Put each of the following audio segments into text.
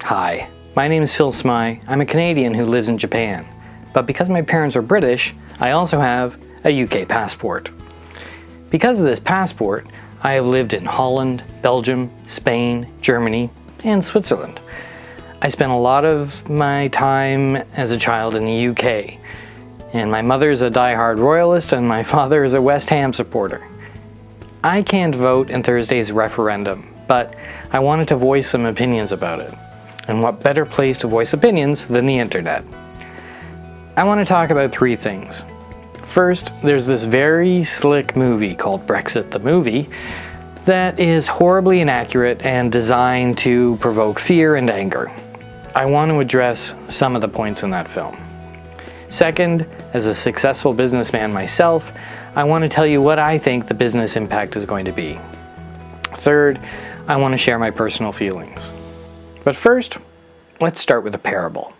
Hi, my name is Phil Smyth. I'm a Canadian who lives in Japan. But because my parents are British, I also have a UK passport. Because of this passport, I have lived in Holland, Belgium, Spain, Germany, and Switzerland. I spent a lot of my time as a child in the UK, and my mother is a die-hard royalist and my father is a West Ham supporter. I can't vote in Thursday's referendum, but I wanted to voice some opinions about it. And what better place to voice opinions than the internet? I want to talk about three things. First, there's this very slick movie called Brexit the Movie that is horribly inaccurate and designed to provoke fear and anger. I want to address some of the points in that film. Second, as a successful businessman myself, I want to tell you what I think the business impact is going to be. Third, I want to share my personal feelings. But first, let's start with a parable.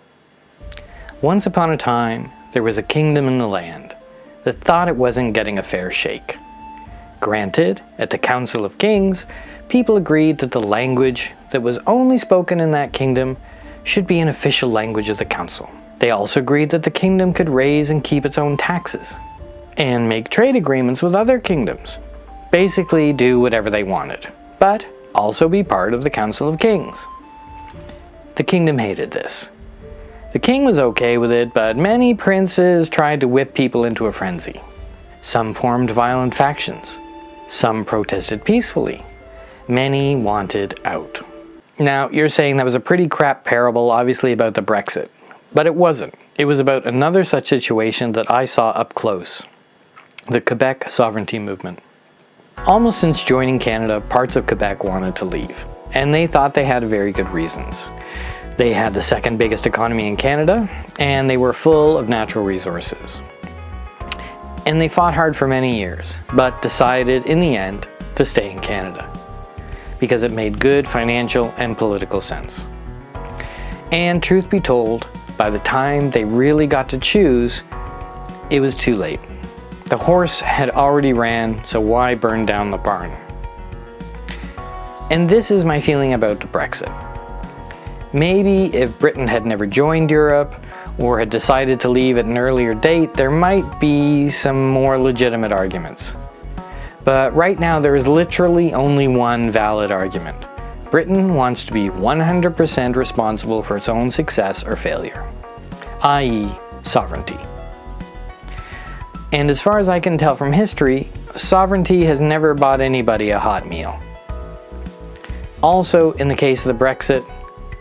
Once upon a time, there was a kingdom in the land that thought it wasn't getting a fair shake. Granted, at the Council of Kings, people agreed that the language that was only spoken in that kingdom should be an official language of the council. They also agreed that the kingdom could raise and keep its own taxes, and make trade agreements with other kingdoms. Basically do whatever they wanted, but also be part of the Council of Kings. The kingdom hated this. The king was okay with it, but many princes tried to whip people into a frenzy. Some formed violent factions. Some protested peacefully. Many wanted out. Now, you're saying that was a pretty crap parable, obviously about the Brexit. But it wasn't. It was about another such situation that I saw up close. The Quebec sovereignty movement. Almost since joining Canada, parts of Quebec wanted to leave. And they thought they had very good reasons. They had the second biggest economy in Canada, and they were full of natural resources. And they fought hard for many years, but decided in the end to stay in Canada, because it made good financial and political sense. And truth be told, by the time they really got to choose, it was too late. The horse had already ran, so why burn down the barn? And this is my feeling about Brexit. Maybe if Britain had never joined Europe or had decided to leave at an earlier date, there might be some more legitimate arguments. But right now there is literally only one valid argument. Britain wants to be 100% responsible for its own success or failure, i.e. sovereignty. And as far as I can tell from history, sovereignty has never bought anybody a hot meal. Also, in the case of the Brexit,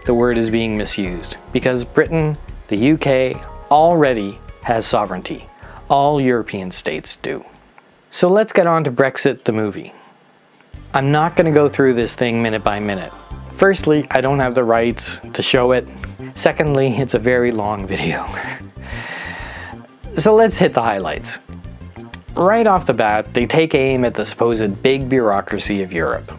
the word is being misused because Britain, the UK, already has sovereignty. All European states do. So let's get on to Brexit the movie. I'm not going to go through this thing minute by minute. Firstly, I don't have the rights to show it. Secondly, it's a very long video. So let's hit the highlights. Right off the bat, they take aim at the supposed big bureaucracy of Europe,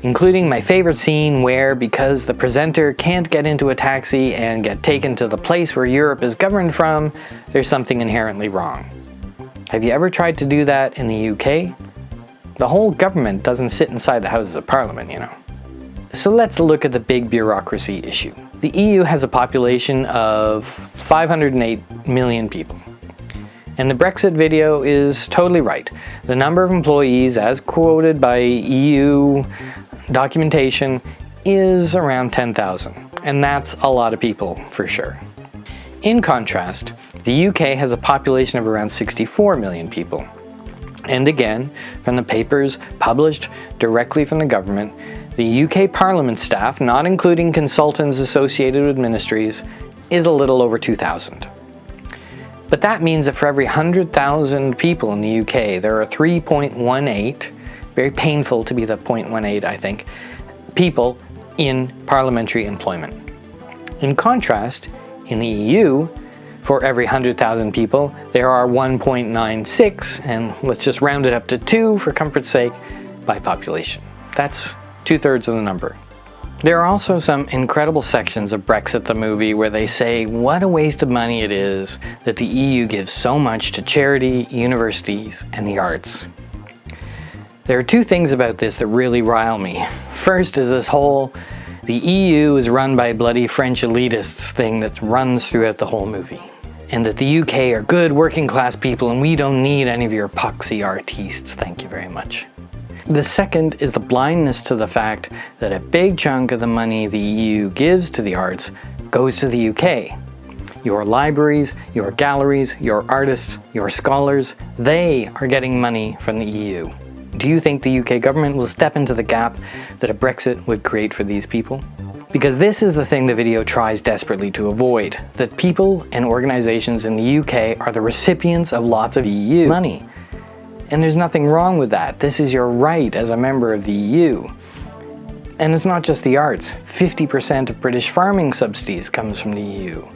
including my favorite scene where, because the presenter can't get into a taxi and get taken to the place where Europe is governed from, there's something inherently wrong. Have you ever tried to do that in the UK? The whole government doesn't sit inside the Houses of Parliament, you know. So let's look at the big bureaucracy issue. The EU has a population of 508 million people. And the Brexit video is totally right. The number of employees, as quoted by EU documentation, is around 10,000. And that's a lot of people, for sure. In contrast, the UK has a population of around 64 million people. And again, from the papers published directly from the government, the UK Parliament staff, not including consultants associated with ministries, is a little over 2,000. But that means that for every 100,000 people in the UK, there are 3.18, very painful to be the 0.18, I think, people in parliamentary employment. In contrast, in the EU, for every 100,000 people, there are 1.96, and let's just round it up to 2 for comfort's sake, by population. That's 2/3 of the number. There are also some incredible sections of Brexit the movie where they say what a waste of money it is that the EU gives so much to charity, universities, and the arts. There are two things about this that really rile me. First is this whole The EU is run by bloody French elitists thing that runs throughout the whole movie. And that the UK are good working class people and we don't need any of your poxy artistes, thank you very much. The second is the blindness to the fact that a big chunk of the money the EU gives to the arts goes to the UK. Your libraries, your galleries, your artists, your scholars, they are getting money from the EU. Do you think the UK government will step into the gap that a Brexit would create for these people? Because this is the thing the video tries desperately to avoid, that people and organizations in the UK are the recipients of lots of EU money. And there's nothing wrong with that. This is your right as a member of the EU. And it's not just the arts. 50% of British farming subsidies comes from the EU.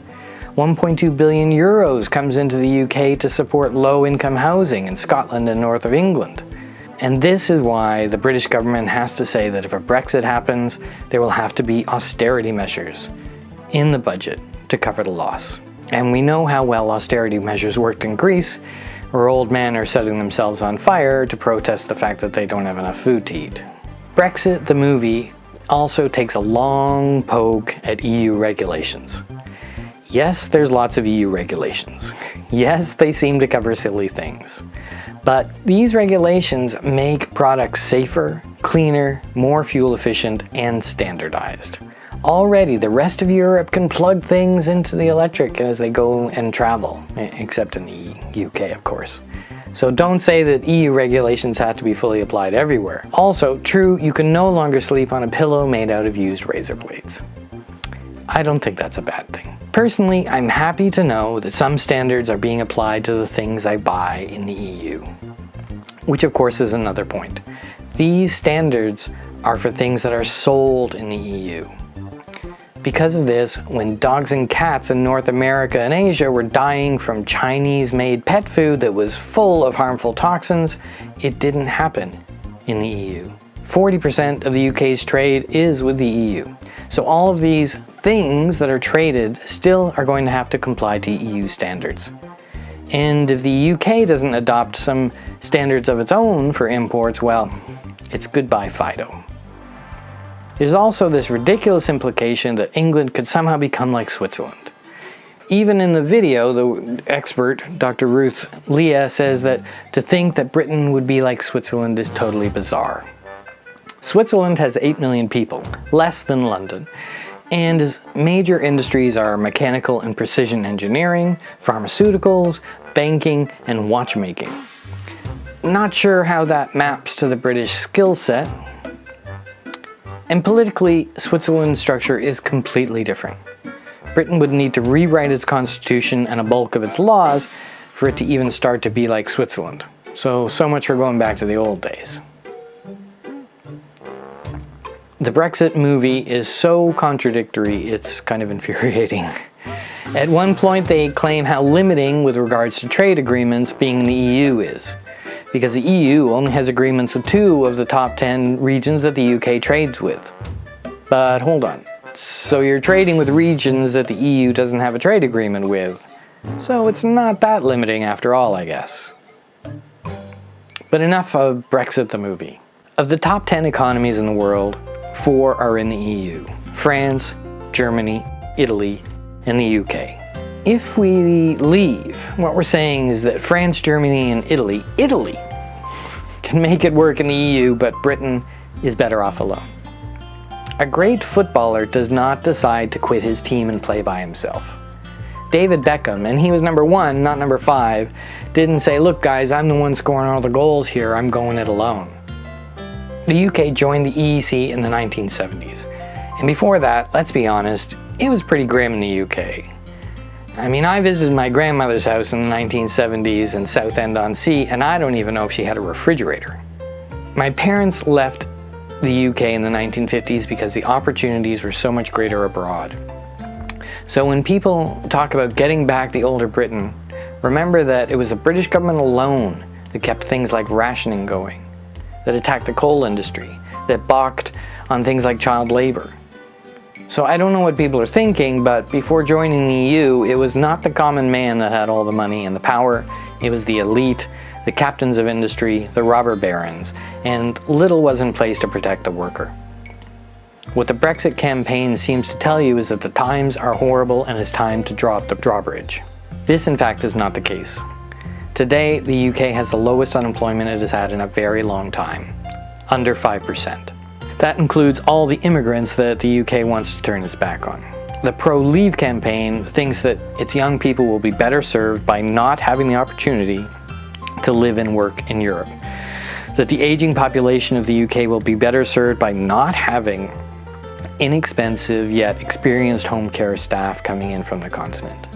1.2 billion euros comes into the UK to support low-income housing in Scotland and north of England. And this is why the British government has to say that if a Brexit happens, there will have to be austerity measures in the budget to cover the loss. And we know how well austerity measures worked in Greece, where old men are setting themselves on fire to protest the fact that they don't have enough food to eat. Brexit, the movie, also takes a long poke at EU regulations. Yes, there's lots of EU regulations. Yes, they seem to cover silly things. But these regulations make products safer, cleaner, more fuel efficient, and standardized. Already, the rest of Europe can plug things into the electric as they go and travel, except in the UK, of course. So don't say that EU regulations have to be fully applied everywhere. Also, true, you can no longer sleep on a pillow made out of used razor blades. I don't think that's a bad thing. Personally, I'm happy to know that some standards are being applied to the things I buy in the EU. Which of course is another point. These standards are for things that are sold in the EU. Because of this, when dogs and cats in North America and Asia were dying from Chinese-made pet food that was full of harmful toxins, it didn't happen in the EU. 40% of the UK's trade is with the EU. So all of these things that are traded still are going to have to comply to EU standards. And if the UK doesn't adopt some standards of its own for imports, well, it's goodbye Fido. There's also this ridiculous implication that England could somehow become like Switzerland. Even in the video, the expert, Dr. Ruth Leah, says that to think that Britain would be like Switzerland is totally bizarre. Switzerland has 8 million people, less than London, and major industries are mechanical and precision engineering, pharmaceuticals, banking, and watchmaking. Not sure how that maps to the British skill set. And politically, Switzerland's structure is completely different. Britain would need to rewrite its constitution and a bulk of its laws for it to even start to be like Switzerland. So much for going back to the old days. The Brexit movie is so contradictory, it's kind of infuriating. At one point they claim how limiting with regards to trade agreements being in the EU is, because the EU only has agreements with 2 of the top 10 regions that the UK trades with. But hold on, so you're trading with regions that the EU doesn't have a trade agreement with, so it's not that limiting after all, I guess. But enough of Brexit the movie. Of the top 10 economies in the world, 4 are in the EU: France, Germany, Italy, and the UK. If we leave, what we're saying is that France, Germany, and Italy can make it work in the EU, but Britain is better off alone. A great footballer does not decide to quit his team and play by himself. David Beckham, and he was number 1, not number 5, didn't say, "Look guys, I'm the one scoring all the goals here, I'm going it alone." The UK joined the EEC in the 1970s, and before that, let's be honest, it was pretty grim in the UK. I mean, I visited my grandmother's house in the 1970s in Southend-on-Sea, and I don't even know if she had a refrigerator. My parents left the UK in the 1950s because the opportunities were so much greater abroad. So when people talk about getting back the older Britain, remember that it was the British government alone that kept things like rationing going, that attacked the coal industry, that balked on things like child labor. So I don't know what people are thinking, but before joining the EU, it was not the common man that had all the money and the power. It was the elite, the captains of industry, the robber barons, and little was in place to protect the worker. What the Brexit campaign seems to tell you is that the times are horrible and it's time to drop the drawbridge. This, in fact, is not the case. Today, the UK has the lowest unemployment it has had in a very long time, under 5%. That includes all the immigrants that the UK wants to turn its back on. The pro-Leave campaign thinks that its young people will be better served by not having the opportunity to live and work in Europe. That the aging population of the UK will be better served by not having inexpensive yet experienced home care staff coming in from the continent.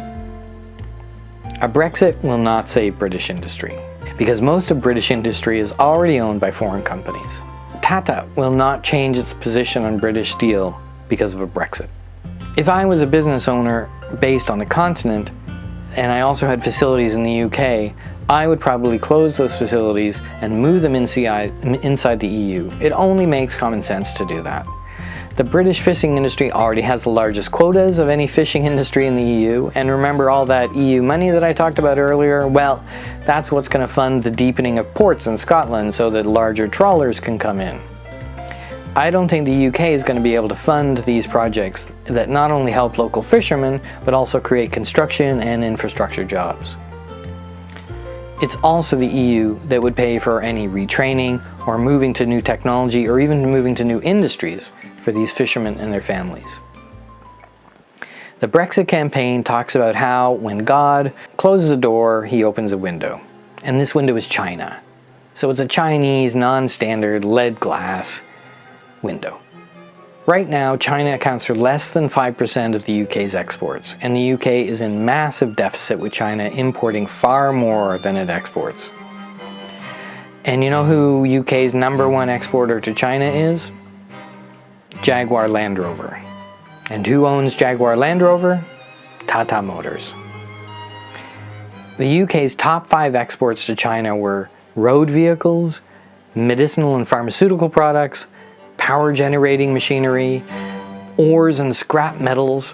A Brexit will not save British industry, because most of British industry is already owned by foreign companies. Tata will not change its position on British steel because of a Brexit. If I was a business owner based on the continent, and I also had facilities in the UK, I would probably close those facilities and move them inside the EU. It only makes common sense to do that. The British fishing industry already has the largest quotas of any fishing industry in the EU, and remember all that EU money that I talked about earlier? Well, that's what's going to fund the deepening of ports in Scotland so that larger trawlers can come in. I don't think the UK is going to be able to fund these projects that not only help local fishermen, but also create construction and infrastructure jobs. It's also the EU that would pay for any retraining or moving to new technology or even moving to new industries for these fishermen and their families. The Brexit campaign talks about how when God closes a door, he opens a window. And this window is China. So it's a Chinese, non-standard, lead glass window. Right now, China accounts for less than 5% of the UK's exports, and the UK is in massive deficit with China importing far more than it exports. And you know who UK's #1 exporter to China is? Jaguar Land Rover. And who owns Jaguar Land Rover? Tata Motors. The UK's top 5 exports to China were road vehicles, medicinal and pharmaceutical products, power generating machinery, ores and scrap metals,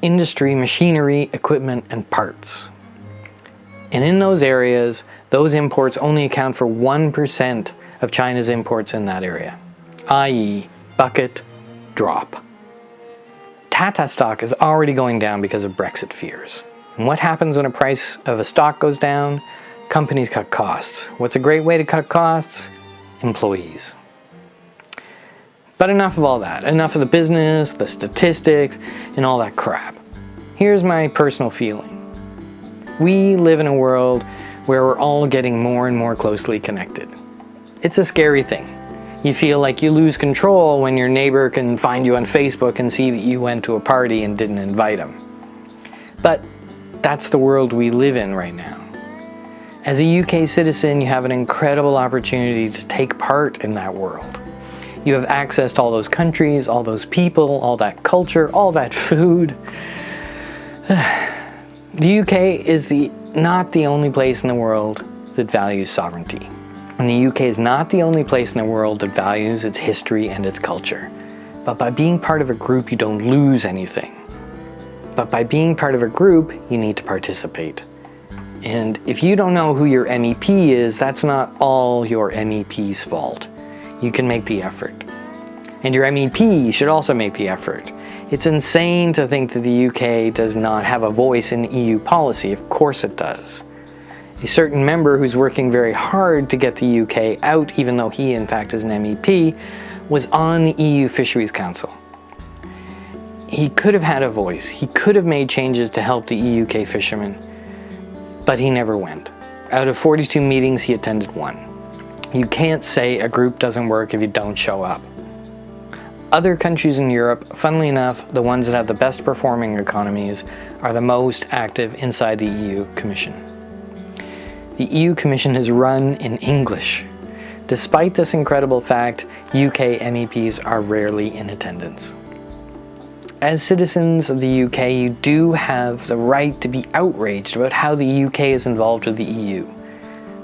industry machinery, equipment, and parts. And in those areas, those imports only account for 1% of China's imports in that area, i.e. bucket, drop. Tata stock is already going down because of Brexit fears. And what happens when a price of a stock goes down? Companies cut costs. What's a great way to cut costs? Employees. But enough of all that. Enough of the business, the statistics, and all that crap. Here's my personal feeling. We live in a world where we're all getting more and more closely connected. It's a scary thing. You feel like you lose control when your neighbor can find you on Facebook and see that you went to a party and didn't invite him. But that's the world we live in right now. As a UK citizen, you have an incredible opportunity to take part in that world. You have access to all those countries, all those people, all that culture, all that food. The UK is not the only place in the world that values sovereignty. And the UK is not the only place in the world that values its history and its culture. But by being part of a group, you don't lose anything. But by being part of a group, you need to participate. And if you don't know who your MEP is, that's not all your MEP's fault. You can make the effort. And your MEP should also make the effort. It's insane to think that the UK does not have a voice in EU policy. Of course it does. A certain member who's working very hard to get the UK out, even though he in fact is an MEP, was on the EU Fisheries Council. He could have had a voice. He could have made changes to help the UK fishermen, but he never went. Out of 42 meetings, he attended 1. You can't say a group doesn't work if you don't show up. Other countries in Europe, funnily enough, the ones that have the best performing economies, are the most active inside the EU Commission. The EU Commission is run in English. Despite this incredible fact, UK MEPs are rarely in attendance. As citizens of the UK, you do have the right to be outraged about how the UK is involved with the EU.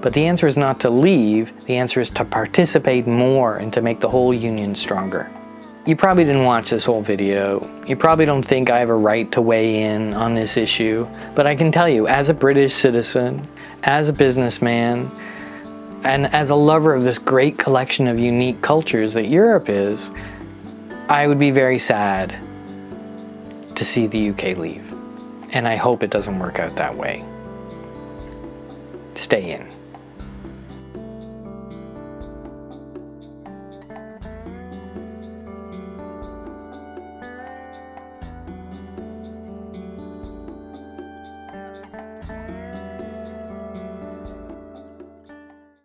But the answer is not to leave, the answer is to participate more and to make the whole union stronger. You probably didn't watch this whole video. You probably don't think I have a right to weigh in on this issue, but I can tell you, as a British citizen, as a businessman, and as a lover of this great collection of unique cultures that Europe is, I would be very sad to see the UK leave. And I hope it doesn't work out that way. Stay in.